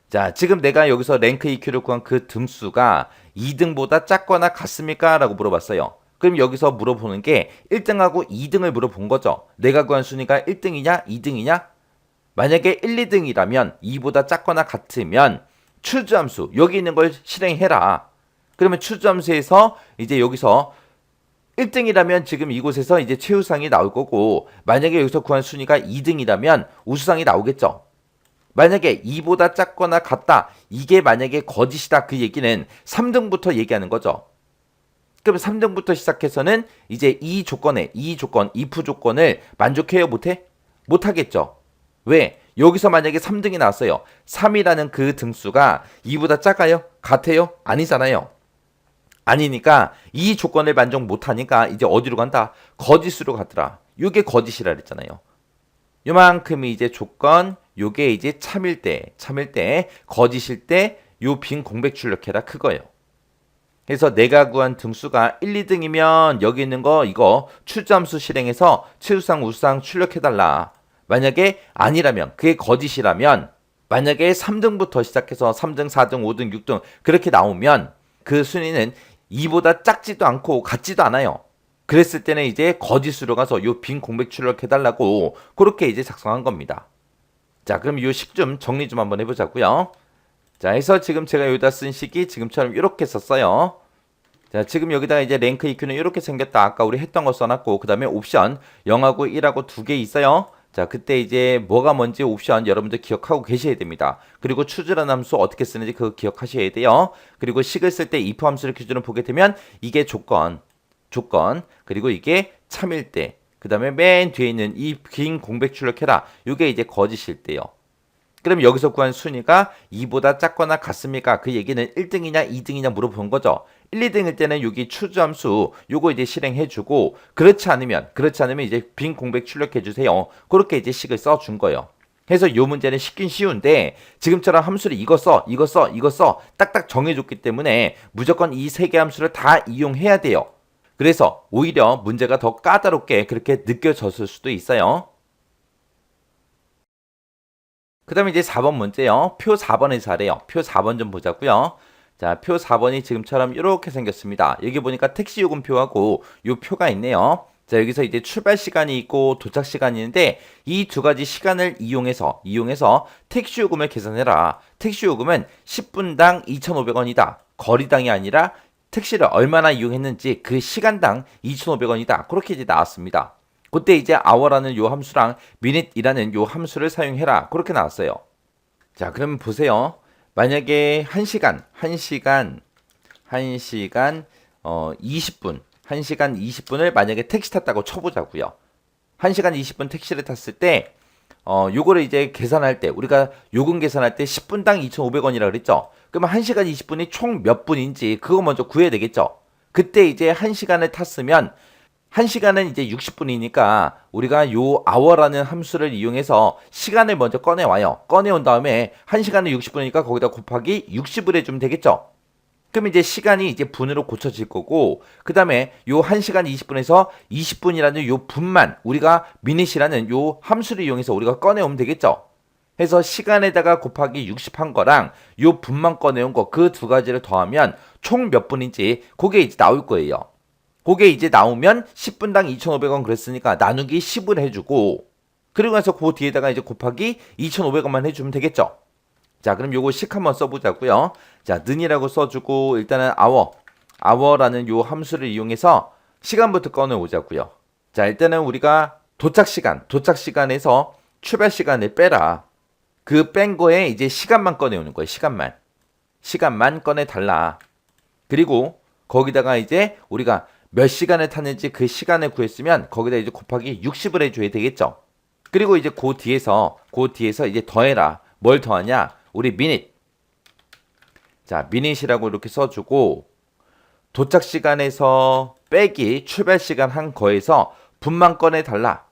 자, 지금 내가 여기서 랭크 EQ를 구한 그 등수가 2등보다 작거나 같습니까? 라고 물어봤어요. 그럼 여기서 물어보는 게 1등하고 2등을 물어본 거죠. 내가 구한 순위가 1등이냐 2등이냐? 만약에 1, 2등이라면 2보다 작거나 같으면 추주 함수 여기 있는 걸 실행해라. 그러면 추주 함수에서 이제 여기서 1등이라면 지금 이곳에서 이제 최우상이 나올 거고 만약에 여기서 구한 순위가 2등이라면 우수상이 나오겠죠. 만약에 2보다 작거나 같다. 이게 만약에 거짓이다. 그 얘기는 3등부터 얘기하는 거죠. 그럼 3등부터 시작해서는 이제 이 조건에 이 조건, if 조건을 만족해요? 못해? 못하겠죠. 왜? 여기서 만약에 3등이 나왔어요. 3이라는 그 등수가 2보다 작아요? 같아요? 아니잖아요. 아니니까 이 조건을 만족 못하니까 이제 어디로 간다? 거짓으로 가더라. 요게 거짓이라 그랬잖아요. 요만큼이 이제 조건, 요게 이제 참일 때, 거짓일 때 요 빈 공백 출력해라 그거예요. 그래서 내가 구한 등수가 1, 2등이면 여기 있는 거 이거 추주함수 실행해서 최우상, 우수상 출력해달라. 만약에 아니라면 그게 거짓이라면 만약에 3등부터 시작해서 3등, 4등, 5등, 6등 그렇게 나오면 그 순위는 2보다 작지도 않고 같지도 않아요. 그랬을 때는 이제 거짓으로 가서 요 빈 공백 출력해달라고 그렇게 이제 작성한 겁니다. 자, 그럼 요 식 좀 정리 좀 한번 해보자고요. 자, 해서 지금 제가 여기다 쓴 식이 지금처럼 이렇게 썼어요. 자, 지금 여기다가 이제 랭크 EQ는 이렇게 생겼다. 아까 우리 했던 거 써놨고 그 다음에 옵션 0하고 1하고 두 개 있어요. 자, 그때 이제 뭐가 뭔지 옵션 여러분들 기억하고 계셔야 됩니다. 그리고 추주라는 함수 어떻게 쓰는지 그거 기억하셔야 돼요. 그리고 식을 쓸 때 if 함수를 기준으로 보게 되면 이게 조건, 그리고 이게 참일 때, 그 다음에 맨 뒤에 있는 이 빈 공백 출력해라. 이게 이제 거짓일 때요. 그럼 여기서 구한 순위가 2보다 작거나 같습니까? 그 얘기는 1등이냐 2등이냐 물어보는 거죠. 1, 2등일 때는 여기 추주함수 요거 이제 실행해주고 그렇지 않으면 이제 빈 공백 출력해주세요. 그렇게 이제 식을 써준 거예요. 그래서 요 문제는 쉽긴 쉬운데 지금처럼 함수를 이거 써 딱딱 정해줬기 때문에 무조건 이 세 개 함수를 다 이용해야 돼요. 그래서 오히려 문제가 더 까다롭게 그렇게 느껴졌을 수도 있어요. 그 다음에 이제 4번 문제요. 표 4번에서 하래요. 표 4번 좀 보자고요. 자, 표 4번이 지금처럼 이렇게 생겼습니다. 여기 보니까 택시 요금표하고 요 표가 있네요. 자, 여기서 이제 출발 시간이 있고 도착 시간이 있는데 이 두 가지 시간을 이용해서 택시 요금을 계산해라. 택시 요금은 10분당 2,500원이다. 거리당이 아니라 택시를 얼마나 이용했는지 그 시간당 2,500원이다. 그렇게 이제 나왔습니다. 그때 이제 hour라는 요 함수랑 minute이라는 요 함수를 사용해라. 그렇게 나왔어요. 자, 그러면 보세요. 만약에 1시간 20분을 만약에 택시 탔다고 쳐보자고요. 1시간 20분 택시를 탔을 때 요거를 이제 계산할 때 우리가 요금 계산할 때 10분당 2,500원이라 그랬죠. 그러면 1시간 20분이 총 몇 분인지 그거 먼저 구해야 되겠죠. 그때 이제 1시간을 탔으면 1시간은 이제 60분이니까 우리가 요 hour라는 함수를 이용해서 시간을 먼저 꺼내와요. 꺼내온 다음에 1시간은 60분이니까 거기다 곱하기 60을 해주면 되겠죠. 그럼 이제 시간이 이제 분으로 고쳐질 거고 그 다음에 요 1시간 20분에서 20분이라는 요 분만 우리가 minute이라는 요 함수를 이용해서 우리가 꺼내오면 되겠죠. 해서 시간에다가 곱하기 60 한 거랑 요 분만 꺼내온 거 그 두 가지를 더하면 총 몇 분인지 그게 이제 나올 거예요. 그게 이제 나오면 10분당 2,500원 그랬으니까 나누기 10을 해주고 그리고 나서 그 뒤에다가 이제 곱하기 2,500원만 해주면 되겠죠. 자, 그럼 요거 식 한번 써보자고요. 자, 는이라고 써주고 일단은 hour라는 요 함수를 이용해서 시간부터 꺼내오자고요. 자, 일단은 우리가 도착 시간에서 출발 시간을 빼라. 그 뺀 거에 이제 시간만 꺼내오는 거예요. 시간만 꺼내달라. 그리고 거기다가 이제 우리가 몇 시간을 탔는지 그 시간을 구했으면 거기다 이제 곱하기 60을 해줘야 되겠죠. 그리고 이제 그 뒤에서 이제 더해라. 뭘 더하냐? 우리 minute. 자, minute이라고 이렇게 써주고 도착 시간에서 빼기 출발 시간 한 거에서 분만 꺼내달라.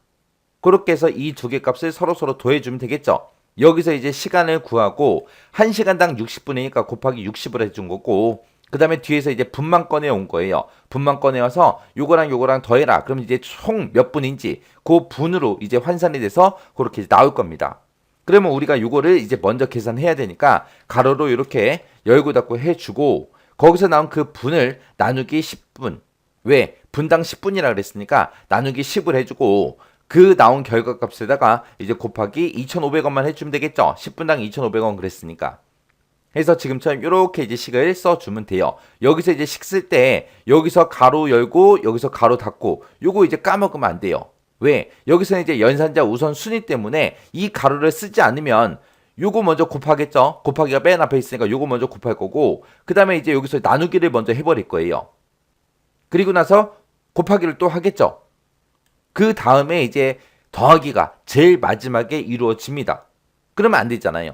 그렇게 해서 이 두 개 값을 서로 더해주면 되겠죠. 여기서 이제 시간을 구하고 1시간당 60분이니까 곱하기 60을 해준 거고 그 다음에 뒤에서 이제 분만 꺼내온 거예요. 분만 꺼내와서 요거랑 더해라. 그럼 이제 총 몇 분인지 그 분으로 이제 환산이 돼서 그렇게 나올 겁니다. 그러면 우리가 요거를 이제 먼저 계산해야 되니까 가로로 이렇게 열고 닫고 해주고 거기서 나온 그 분을 나누기 10분. 왜? 분당 10분이라 그랬으니까 나누기 10을 해주고 그 나온 결과값에다가 이제 곱하기 2,500원만 해주면 되겠죠. 10분당 2,500원 그랬으니까. 그래서 지금처럼 이렇게 이제 식을 써주면 돼요. 여기서 이제 식 쓸 때 여기서 가로 열고 여기서 가로 닫고 요거 이제 까먹으면 안 돼요. 왜? 여기서는 이제 연산자 우선 순위 때문에 이 가로를 쓰지 않으면 요거 먼저 곱하겠죠. 곱하기가 맨 앞에 있으니까 요거 먼저 곱할 거고 그 다음에 이제 여기서 나누기를 먼저 해버릴 거예요. 그리고 나서 곱하기를 또 하겠죠. 그 다음에 이제 더하기가 제일 마지막에 이루어집니다. 그러면 안 되잖아요.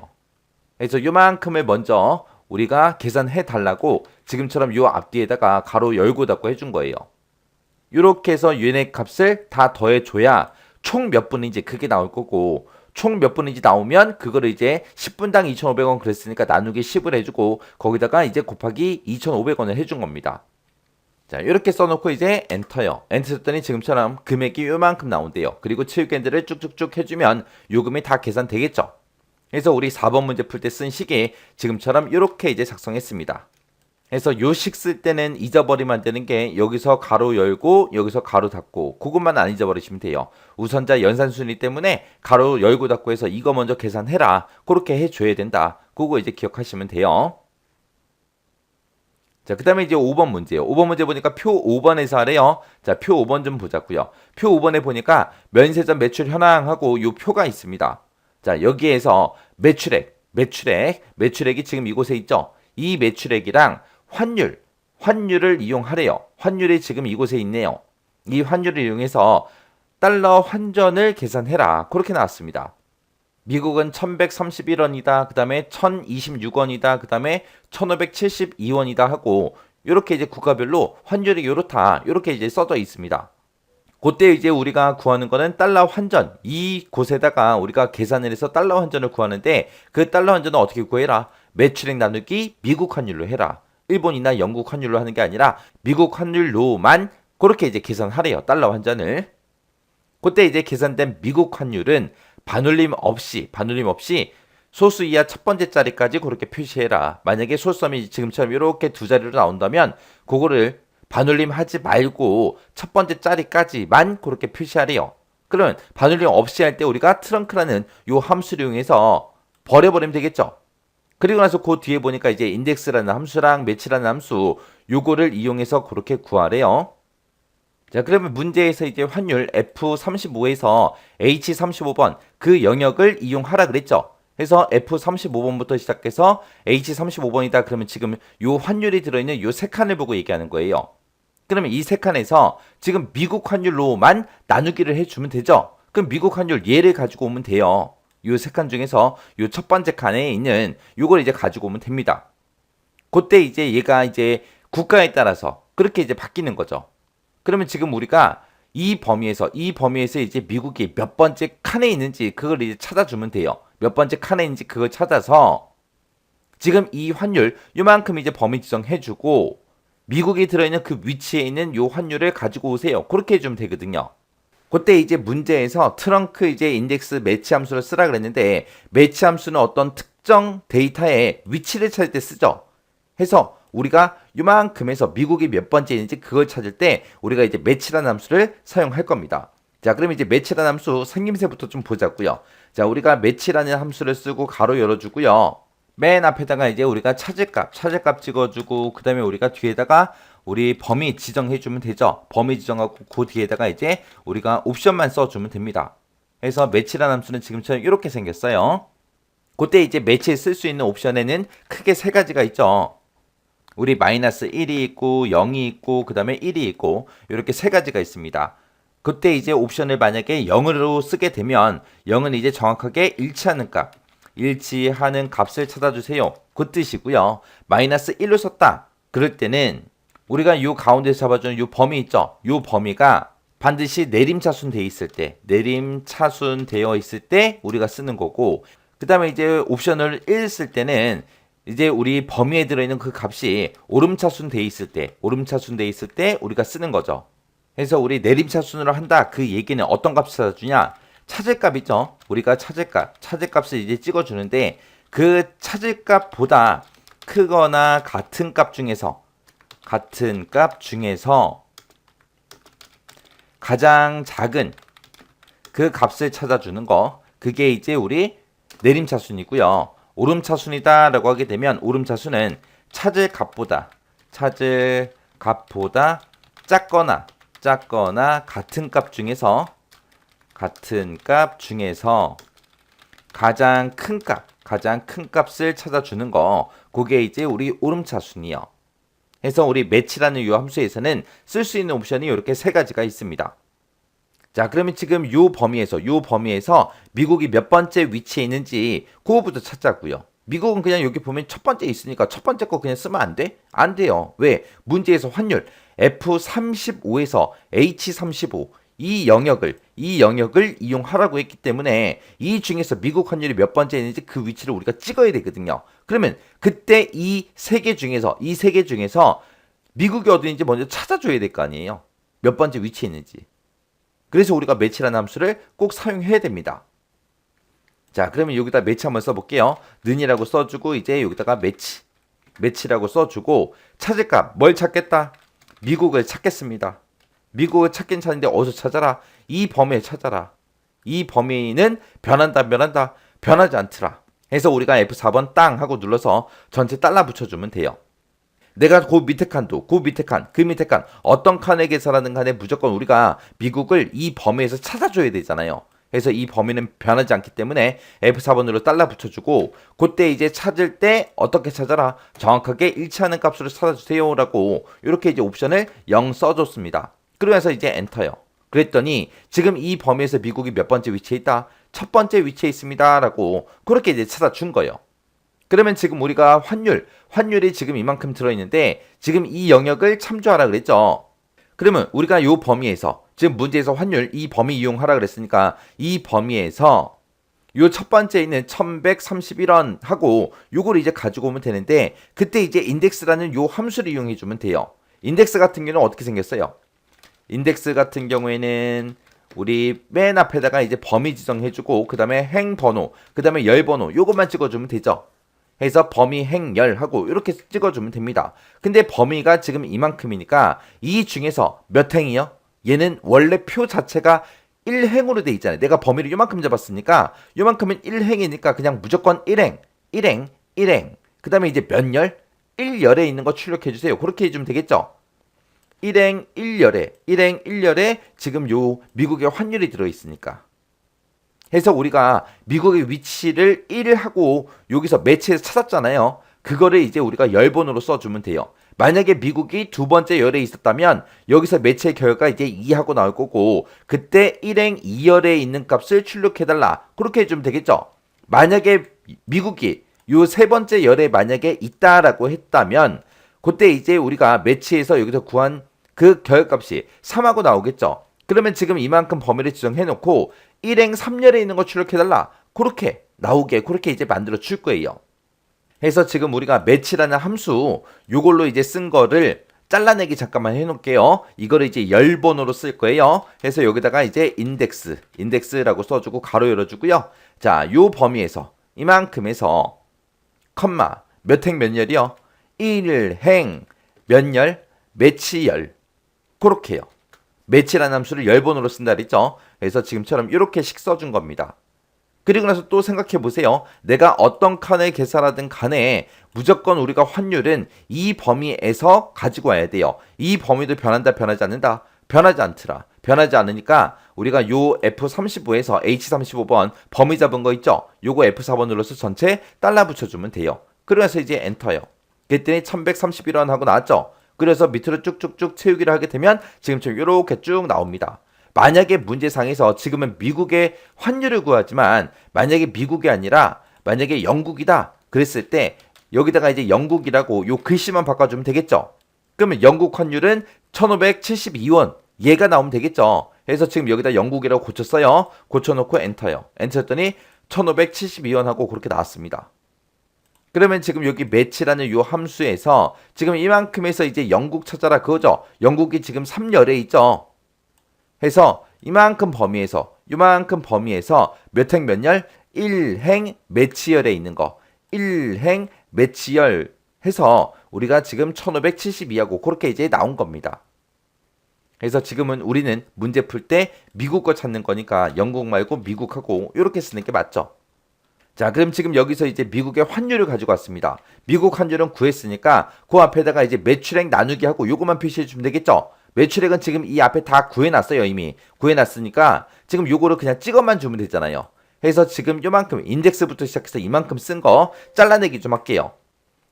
그래서 요만큼을 먼저 우리가 계산해 달라고 지금처럼 요 앞뒤에다가 가로 열고 닫고 해준 거예요. 이렇게 해서 얘네 값을 다 더해줘야 총 몇 분인지 그게 나올 거고 총 몇 분인지 나오면 그거를 이제 10분당 2,500원 그랬으니까 나누기 10을 해주고 거기다가 이제 곱하기 2,500원을 해준 겁니다. 자, 이렇게 써놓고 이제 엔터요. 엔터 썼더니 지금처럼 금액이 요만큼 나온대요. 그리고 체육밴드를 쭉쭉쭉 해주면 요금이 다 계산되겠죠. 그래서 우리 4번 문제 풀 때 쓴 식이 지금처럼 이렇게 이제 작성했습니다. 그래서 요 식 쓸 때는 잊어버리면 안 되는 게 여기서 가로 열고 여기서 가로 닫고 그것만 안 잊어버리시면 돼요. 우선자 연산순위 때문에 가로 열고 닫고 해서 이거 먼저 계산해라. 그렇게 해줘야 된다. 그거 이제 기억하시면 돼요. 자, 그 다음에 이제 5번 문제예요. 5번 문제 보니까 표 5번에서 하래요. 자, 표 5번 좀 보자고요. 표 5번에 보니까 면세점 매출 현황하고 요 표가 있습니다. 자, 여기에서 매출액이 지금 이곳에 있죠. 이 매출액이랑 환율을 이용하래요. 환율이 지금 이곳에 있네요. 이 환율을 이용해서 달러 환전을 계산해라. 그렇게 나왔습니다. 미국은 1131원이다. 그 다음에 1026원이다. 그 다음에 1572원이다 하고 이렇게 이제 국가별로 환율이 요렇다. 이렇게 이제 써져 있습니다. 그때 이제 우리가 구하는 거는 달러 환전. 이 곳에다가 우리가 계산을 해서 달러 환전을 구하는데 그 달러 환전은 어떻게 구해라? 매출액 나누기 미국 환율로 해라. 일본이나 영국 환율로 하는 게 아니라 미국 환율로만 그렇게 이제 계산하래요. 달러 환전을. 그때 이제 계산된 미국 환율은 반올림 없이 소수 이하 첫 번째 자리까지 그렇게 표시해라. 만약에 소수점이 지금처럼 이렇게 두 자리로 나온다면 그거를 반올림 하지 말고 첫 번째 자리까지만 그렇게 표시하래요. 그러면 반올림 없이 할 때 우리가 트렁크라는 요 함수를 이용해서 버려버리면 되겠죠. 그리고 나서 그 뒤에 보니까 이제 인덱스라는 함수랑 매치라는 함수 요거를 이용해서 그렇게 구하래요. 자, 그러면 문제에서 이제 환율 F35에서 H35번 그 영역을 이용하라 그랬죠. 그래서 F35번부터 시작해서 H35번이다. 그러면 지금 요 환율이 들어있는 요 세 칸을 보고 얘기하는 거예요. 그러면 이 세 칸에서 지금 미국 환율로만 나누기를 해주면 되죠. 그럼 미국 환율 얘를 가지고 오면 돼요. 요 세 칸 중에서 요 첫 번째 칸에 있는 요걸 이제 가지고 오면 됩니다. 그때 이제 얘가 이제 국가에 따라서 그렇게 이제 바뀌는 거죠. 그러면 지금 우리가 이 범위에서 이제 미국이 몇 번째 칸에 있는지 그걸 이제 찾아주면 돼요. 몇 번째 칸에 있는지 그걸 찾아서 지금 이 환율 요만큼 이제 범위 지정해주고 미국이 들어있는 그 위치에 있는 요 환율을 가지고 오세요. 그렇게 해주면 되거든요. 그때 이제 문제에서 트렁크 이제 인덱스 매치 함수를 쓰라 그랬는데 매치 함수는 어떤 특정 데이터의 위치를 찾을 때 쓰죠. 해서 우리가 요만큼에서 미국이 몇 번째 있는지 그걸 찾을 때 우리가 이제 매치라는 함수를 사용할 겁니다. 자, 그럼 이제 매치라는 함수 생김새부터 좀 보자고요. 자, 우리가 매치라는 함수를 쓰고 가로 열어주고요. 맨 앞에다가 이제 우리가 찾을 값 찍어주고 그 다음에 우리가 뒤에다가 우리 범위 지정해주면 되죠. 범위 지정하고 그 뒤에다가 이제 우리가 옵션만 써주면 됩니다. 그래서 매치라는 함수는 지금처럼 이렇게 생겼어요. 그때 이제 매치에 쓸 수 있는 옵션에는 크게 세 가지가 있죠. 우리 마이너스 1이 있고 0이 있고 그 다음에 1이 있고 이렇게 세 가지가 있습니다. 그때 이제 옵션을 만약에 0으로 쓰게 되면 0은 이제 정확하게 일치하는 값을 찾아주세요. 그 뜻이고요. 마이너스 1로 썼다. 그럴 때는 우리가 요 가운데서 잡아주는 요 범위 있죠. 요 범위가 반드시 내림차순 되어 있을 때 우리가 쓰는 거고 그 다음에 이제 옵션을 1 쓸 때는 이제 우리 범위에 들어있는 그 값이 오름차순 돼 있을 때, 우리가 쓰는 거죠. 그래서 우리 내림차순으로 한다. 그 얘기는 어떤 값을 찾아주냐? 찾을 값이죠. 우리가 찾을 값을 이제 찍어주는데 그 찾을 값보다 크거나 같은 값 중에서 가장 작은 그 값을 찾아주는 거. 그게 이제 우리 내림차순이고요. 오름차순이다라고 하게 되면 오름차순은 찾을 값보다 작거나 같은 값 중에서 가장 큰 값을 찾아주는 거. 그게 이제 우리 오름차순이요. 그래서 우리 매치라는 이 함수에서는 쓸 수 있는 옵션이 이렇게 세 가지가 있습니다. 자, 그러면 지금 요 범위에서 미국이 몇 번째 위치에 있는지 그거부터 찾자고요. 미국은 그냥 여기 보면 첫 번째 있으니까 첫 번째 거 그냥 쓰면 안 돼? 안 돼요. 왜? 문제에서 환율 F35에서 H35 이 영역을 이용하라고 했기 때문에 이 중에서 미국 환율이 몇 번째 있는지 그 위치를 우리가 찍어야 되거든요. 그러면 그때 이 세 개 중에서 미국이 어디인지 먼저 찾아줘야 될 거 아니에요. 몇 번째 위치에 있는지. 그래서 우리가 매치라는 함수를 꼭 사용해야 됩니다. 자, 그러면 여기다 매치 한번 써볼게요. 는이라고 써주고 이제 여기다가 매치라고 써주고 찾을 값 뭘 찾겠다? 미국을 찾겠습니다. 미국을 찾긴 찾는데 어디서 찾아라? 이 범위에 찾아라. 이 범위는 변하지 않더라. 그래서 우리가 F4번 땅 하고 눌러서 전체 달러 붙여주면 돼요. 내가 그 밑에 칸, 어떤 칸에 계산하는 간에 무조건 우리가 미국을 이 범위에서 찾아줘야 되잖아요. 그래서 이 범위는 변하지 않기 때문에 F4번으로 달러 붙여주고 그때 이제 찾을 때 어떻게 찾아라? 정확하게 일치하는 값으로 찾아주세요 라고 이렇게 이제 옵션을 0 써줬습니다. 그러면서 이제 엔터요. 그랬더니 지금 이 범위에서 미국이 몇 번째 위치에 있다? 첫 번째 위치에 있습니다 라고 그렇게 이제 찾아준 거예요. 그러면 지금 우리가 환율이 지금 이만큼 들어있는데 지금 이 영역을 참조하라 그랬죠. 그러면 우리가 이 범위에서 지금 문제에서 환율 이 범위 이용하라 그랬으니까 이 범위에서 요 첫 번째 있는 1131원 하고 요걸 이제 가지고 오면 되는데 그때 이제 인덱스라는 요 함수를 이용해 주면 돼요. 인덱스 같은 경우는 어떻게 생겼어요? 인덱스 같은 경우에는 우리 맨 앞에다가 이제 범위 지정해주고 그 다음에 행번호, 그 다음에 열번호 요것만 찍어주면 되죠. 해서 범위 행열 하고 이렇게 찍어주면 됩니다. 근데 범위가 지금 이만큼이니까 이 중에서 몇 행이요? 얘는 원래 표 자체가 1행으로 돼 있잖아요. 내가 범위를 요만큼 잡았으니까 요만큼은 1행이니까 그냥 무조건 1행. 그 다음에 이제 몇 열? 1열에 있는 거 출력해주세요. 그렇게 해주면 되겠죠. 1행 1열에 지금 요 미국의 환율이 들어있으니까. 해서 우리가 미국의 위치를 1을 하고 여기서 매치해서 찾았잖아요. 그거를 이제 우리가 열번으로 써주면 돼요. 만약에 미국이 두 번째 열에 있었다면 여기서 매치의 결과가 이제 2하고 나올 거고 그때 1행 2열에 있는 값을 출력해달라. 그렇게 해주면 되겠죠. 만약에 미국이 요 세 번째 열에 만약에 있다라고 했다면 그때 이제 우리가 매치해서 여기서 구한 그 결값이 3하고 나오겠죠. 그러면 지금 이만큼 범위를 지정해놓고 1행 3열에 있는 거 출력해달라. 그렇게 나오게 그렇게 이제 만들어 줄 거예요. 그래서 지금 우리가 매치라는 함수 요걸로 이제 쓴 거를 잘라내기 잠깐만 해놓을게요. 이거를 이제 열번호로 쓸 거예요. 그래서 여기다가 이제 인덱스라고 써주고 가로 열어주고요. 자, 요 범위에서 이만큼에서 컴마 몇 행 몇 열이요? 1행 몇 열? 매치열. 그렇게요. 매치라는 함수를 열번호로 쓴다 그랬죠. 그래서 지금처럼 이렇게씩 써준 겁니다. 그리고 나서 또 생각해 보세요. 내가 어떤 칸을 계산하든 간에 무조건 우리가 환율은 이 범위에서 가지고 와야 돼요. 이 범위도 변한다 변하지 않는다? 변하지 않더라. 변하지 않으니까 우리가 요 F35에서 H35번 범위 잡은 거 있죠? 요거 F4번 눌러서 전체 달러 붙여주면 돼요. 그래서 이제 엔터요. 그랬더니 1131원 하고 나왔죠? 그래서 밑으로 쭉쭉쭉 채우기를 하게 되면 지금처럼 이렇게 쭉 나옵니다. 만약에 문제상에서 지금은 미국의 환율을 구하지만 만약에 미국이 아니라 만약에 영국이다 그랬을 때 여기다가 이제 영국이라고 요 글씨만 바꿔주면 되겠죠. 그러면 영국 환율은 1572원 얘가 나오면 되겠죠. 그래서 지금 여기다 영국이라고 고쳤어요. 고쳐놓고 엔터요. 엔터 했더니 1572원 하고 그렇게 나왔습니다. 그러면 지금 여기 매치라는 요 함수에서 지금 이만큼에서 이제 영국 찾아라 그거죠. 영국이 지금 3열에 있죠. 해서 이만큼 범위에서 요만큼 범위에서 몇 행 몇 열? 1행 매치열에 있는 거. 1행 매치열 해서 우리가 지금 1572하고 그렇게 이제 나온 겁니다. 그래서 지금은 우리는 문제 풀 때 미국 거 찾는 거니까 영국 말고 미국하고 이렇게 쓰는 게 맞죠. 자, 그럼 지금 여기서 이제 미국의 환율을 가지고 왔습니다. 미국 환율은 구했으니까 그 앞에다가 이제 매출액 나누기 하고 요것만 표시해 주면 되겠죠. 매출액은 지금 이 앞에 다 구해놨어요. 이미 구해놨으니까 지금 요거를 그냥 찍어만 주면 되잖아요. 해서 지금 요만큼 인덱스부터 시작해서 이만큼 쓴 거 잘라내기 좀 할게요.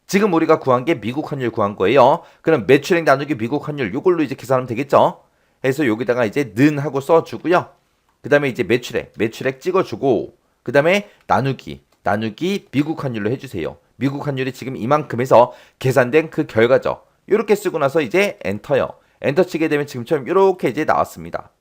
지금 우리가 구한 게 미국 환율 구한 거예요. 그럼 매출액 나누기 미국 환율 요걸로 이제 계산하면 되겠죠. 해서 여기다가 이제 는 하고 써주고요. 그 다음에 이제 매출액 찍어주고 그 다음에 나누기 미국 환율로 해주세요. 미국 환율이 지금 이만큼 해서 계산된 그 결과죠. 이렇게 쓰고 나서 이제 엔터요. 엔터 치게 되면 지금처럼 이렇게 이제 나왔습니다.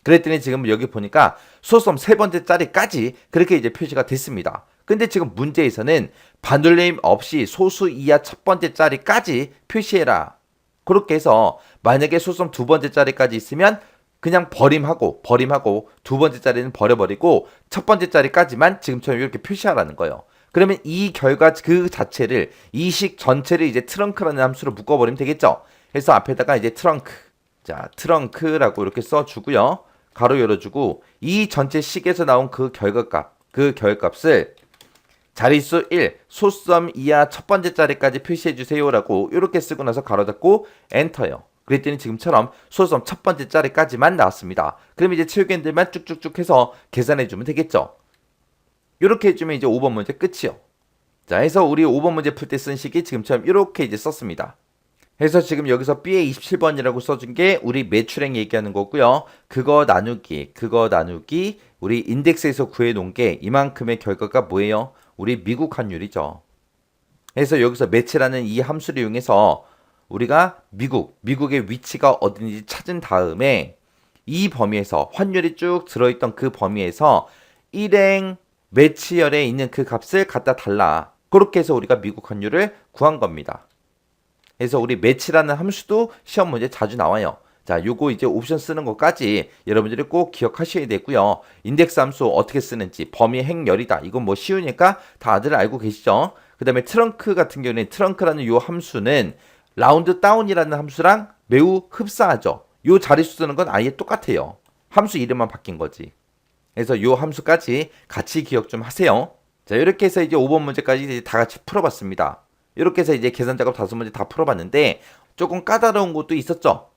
그랬더니 지금 여기 보니까 소수점 세 번째 자리까지 그렇게 이제 표시가 됐습니다. 근데 지금 문제에서는 반올림 없이 소수 이하 첫 번째 자리까지 표시해라. 그렇게 해서 만약에 소수점 두 번째 자리까지 있으면 그냥 버림하고 두 번째 자리는 버려버리고 첫 번째 자리까지만 지금처럼 이렇게 표시하라는 거예요. 그러면 이 결과 그 자체를 이 식 전체를 이제 트렁크라는 함수로 묶어버리면 되겠죠. 그래서 앞에다가 이제 트렁크, 자 트렁크라고 이렇게 써주고요. 가로 열어주고 이 전체 식에서 나온 그 결과값을 자릿수 1, 소수점 이하 첫 번째 자리까지 표시해주세요라고 이렇게 쓰고 나서 가로 닫고 엔터요. 그랬더니 지금처럼 소수점 첫 번째 자리까지만 나왔습니다. 그럼 이제 체육인들만 쭉쭉쭉 해서 계산해주면 되겠죠. 이렇게 해주면 이제 5번 문제 끝이요. 자, 해서 우리 5번 문제 풀 때 쓴 식이 지금처럼 이렇게 이제 썼습니다. 해서 지금 여기서 B에 27번이라고 써준 게 우리 매출액 얘기하는 거고요. 그거 나누기 우리 인덱스에서 구해놓은 게 이만큼의 결과가 뭐예요? 우리 미국 환율이죠. 그래서 여기서 매치라는 이 함수를 이용해서 우리가 미국의 위치가 어딘지 찾은 다음에 이 범위에서 환율이 쭉 들어있던 그 범위에서 일행 매치열에 있는 그 값을 갖다 달라. 그렇게 해서 우리가 미국 환율을 구한 겁니다. 그래서 우리 매치라는 함수도 시험 문제 자주 나와요. 자, 요거 이제 옵션 쓰는 것까지 여러분들이 꼭 기억하셔야 되고요. 인덱스 함수 어떻게 쓰는지, 범위 행열이다. 이건 뭐 쉬우니까 다들 알고 계시죠? 그 다음에 트렁크 같은 경우는 트렁크라는 요 함수는 라운드 다운이라는 함수랑 매우 흡사하죠. 요 자릿수 쓰는 건 아예 똑같아요. 함수 이름만 바뀐 거지. 그래서 요 함수까지 같이 기억 좀 하세요. 자, 이렇게 해서 이제 5번 문제까지 이제 다 같이 풀어봤습니다. 이렇게 해서 이제 계산 작업 5문제 다 풀어봤는데 조금 까다로운 것도 있었죠.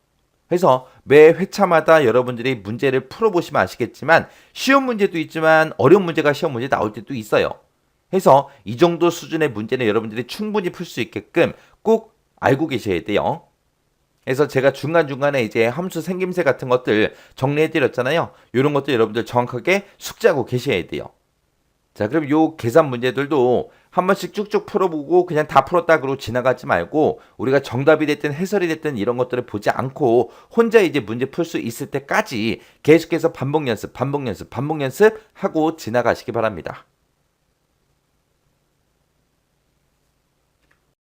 그래서 매 회차마다 여러분들이 문제를 풀어보시면 아시겠지만 쉬운 문제도 있지만 어려운 문제가 시험 문제 나올 때도 있어요. 그래서 이 정도 수준의 문제는 여러분들이 충분히 풀 수 있게끔 꼭 알고 계셔야 돼요. 그래서 제가 중간중간에 이제 함수 생김새 같은 것들 정리해드렸잖아요. 이런 것들 여러분들 정확하게 숙지하고 계셔야 돼요. 자, 그럼 요 계산 문제들도 한 번씩 쭉쭉 풀어보고 그냥 다 풀었다 그러고 지나가지 말고 우리가 정답이 됐든 해설이 됐든 이런 것들을 보지 않고 혼자 이제 문제 풀 수 있을 때까지 계속해서 반복 연습 하고 지나가시기 바랍니다.